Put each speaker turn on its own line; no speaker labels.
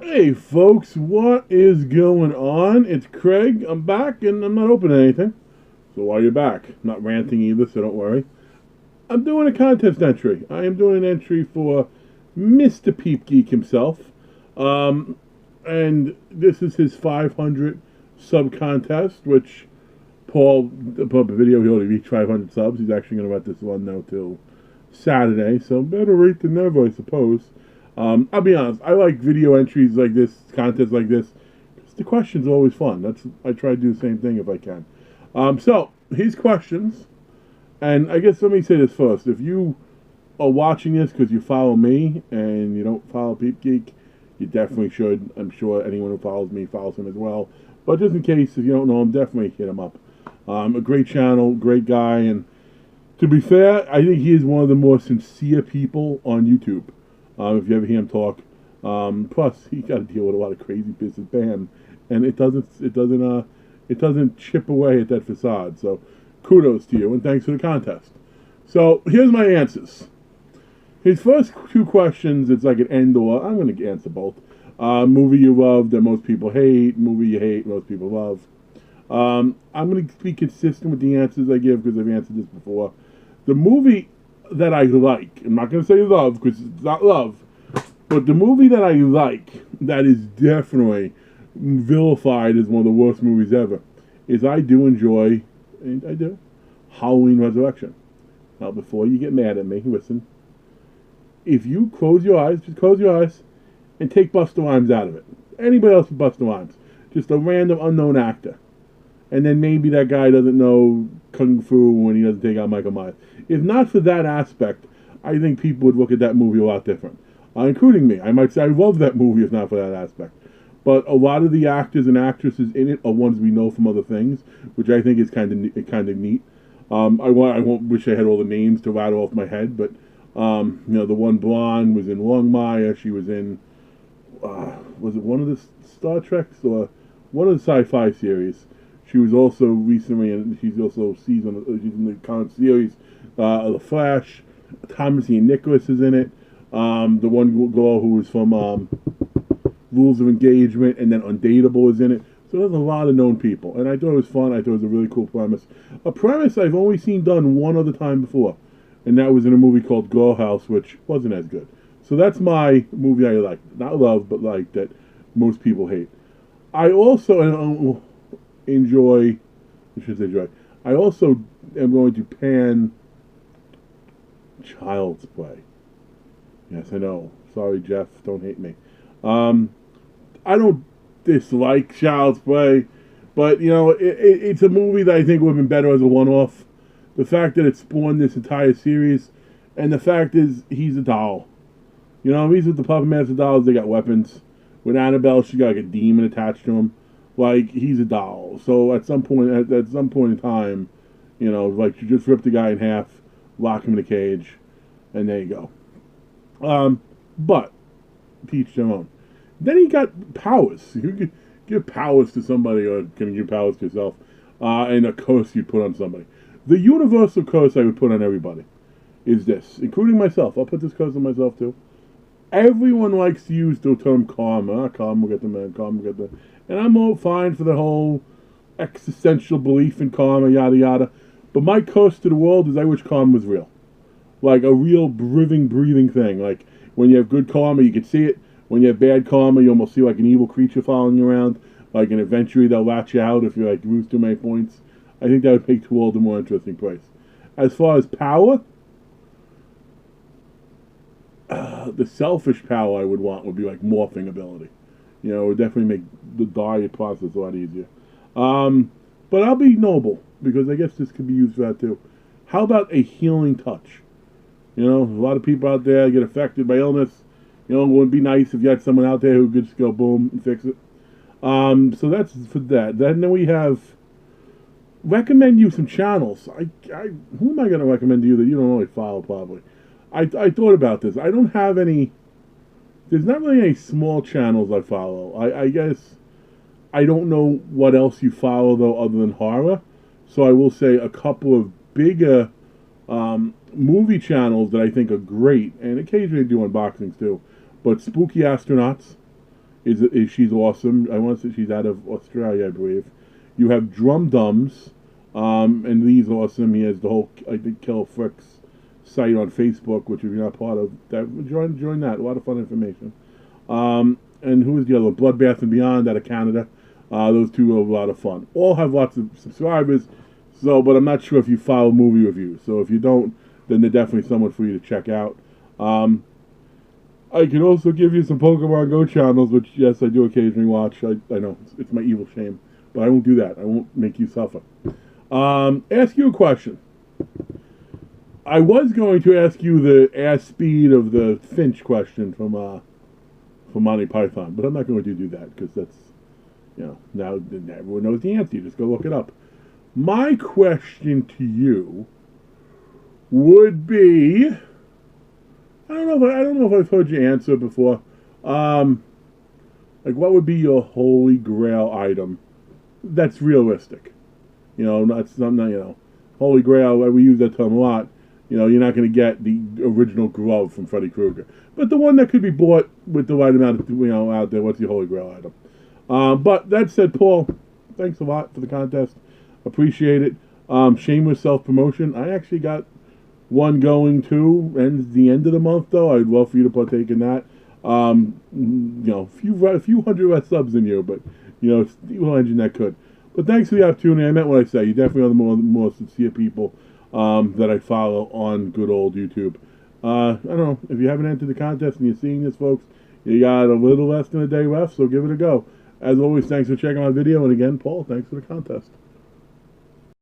Hey folks, what is going on? It's Craig. I'm back and I'm not opening anything. So while you're back, I'm not ranting either, so don't worry. I'm doing a contest entry. I am doing an entry for Mr. Peep Geek himself. Um, and this is his 500 sub contest, which Paul put up a video. He already reached 500 subs. He's actually going to let this one now till Saturday, so better rate than never, I suppose. I'll be honest. I like video entries like this, contests like this. The questions are always fun. I try to do the same thing if I can. So here's questions, and I guess let me say this first. If you are watching this because you follow me and you don't follow Peep Geek, you definitely should. I'm sure anyone who follows me follows him as well. But just in case, if you don't know him, definitely hit him up. A great channel, great guy, and to be fair, I think he is one of the more sincere people on YouTube. If you ever hear him talk, plus he got to deal with a lot of crazy business bam, and it doesn't chip away at that facade. So, kudos to you, and thanks for the contest. So here's my answers. His first two questions, it's like an end or. I'm going to answer both. Movie you love that most people hate. Movie you hate most people love. I'm going to be consistent with the answers I give because I've answered this before. The movie that I like, I'm not going to say love because it's not love, but the movie that I like that is definitely vilified as one of the worst movies ever is I do enjoy, and I do, Halloween Resurrection. Now, before you get mad at me, listen. If you close your eyes, just close your eyes, and take Busta Rhymes out of it. Anybody else but Busta Rhymes. Just a random unknown actor. And then maybe that guy doesn't know Kung Fu when he doesn't take out Michael Myers. If not for that aspect, I think people would look at that movie a lot different. Including me. I might say I love that movie if not for that aspect. But a lot of the actors and actresses in it are ones we know from other things, which I think is kind of neat. I won't wish I had all the names to rattle off my head, but the one blonde was in Longmire. She was in was it one of the Star Treks or one of the sci-fi series? She was also recently, and she's also she's in the current series, The Flash. Thomas Ian Nicholas is in it. The one girl who was from Rules of Engagement, and then Undateable is in it. So there's a lot of known people, and I thought it was fun. I thought it was a really cool premise. A premise I've only seen done one other time before, and that was in a movie called Girl House, which wasn't as good. So that's my movie I like, not love, but like that most people hate. I also enjoy. I should say enjoy. I also am going to pan Child's Play. Yes, I know. Sorry, Jeff. Don't hate me. I don't dislike Child's Play, but it's a movie that I think would have been better as a one-off. The fact that it spawned this entire series, and the fact is he's a doll. He's with the Puppet Master dolls. They got weapons. With Annabelle, she got like a demon attached to him. Like he's a doll. So at some point in time, like you just rip the guy in half, lock him in a cage, and there you go. But teach their own. Then he got powers. You could give powers to somebody, or can you give powers to yourself? And a curse you'd put on somebody. The universal curse I would put on everybody is this, including myself. I'll put this curse on myself too. Everyone likes to use the term karma. Karma will get the man, karma will get the... And I'm all fine for the whole existential belief in karma, yada yada. But my curse to the world is I wish karma was real. Like a real living, breathing thing. Like when you have good karma, you can see it. When you have bad karma, you almost see like an evil creature following you around. Like, and eventually they'll latch you out if you like lose too many points. I think that would make the world a more interesting place. As far as power, the selfish power I would want would be like morphing ability. It would definitely make the diet process a lot easier. But I'll be noble, because I guess this could be used for that too. How about a healing touch? A lot of people out there get affected by illness. It would be nice if you had someone out there who could just go boom and fix it. So that's for that. Then we have recommend you some channels. Who am I going to recommend to you that you don't really follow probably? I thought about this. I don't have any. There's not really any small channels I follow. I guess I don't know what else you follow though other than horror. So I will say a couple of bigger movie channels that I think are great, and occasionally do unboxings too. But Spooky Astronauts is she's awesome. I want to say she's out of Australia, I believe. You have Drum Dums, and Lee's awesome. He has the whole, I think, Kill Fricks site on Facebook, which if you're not part of, that join that. A lot of fun information. And who is the other one? Bloodbath and Beyond out of Canada. Those two are a lot of fun. All have lots of subscribers, but I'm not sure if you follow movie reviews. So if you don't, then they're definitely someone for you to check out. I can also give you some Pokemon Go channels, which, yes, I do occasionally watch. I know, it's my evil shame. But I won't do that. I won't make you suffer. Ask you a question. I was going to ask you the ass speed of the Finch question from Monty Python, but I'm not going to do that because that's, now everyone knows the answer. You just go look it up. My question to you would be, I don't know if I've heard you answer before. Like, what would be your holy grail item that's realistic? Not something, holy grail, we use that term a lot. You're not going to get the original glove from Freddy Krueger. But the one that could be bought with the right amount of, out there, what's your holy grail item? But that said, Paul, thanks a lot for the contest. Appreciate it. Shameless self-promotion. I actually got one going too, ends the end of the month, though. I'd love for you to partake in that. A few hundred less subs than you, but, Evil Engine that could. But thanks for the opportunity. I meant what I say. You definitely are the more sincere people that I follow on good old YouTube. I don't know. If you haven't entered the contest and you're seeing this, folks, you got a little less than a day left, so give it a go. As always, thanks for checking my video. And again, Paul, thanks for the contest.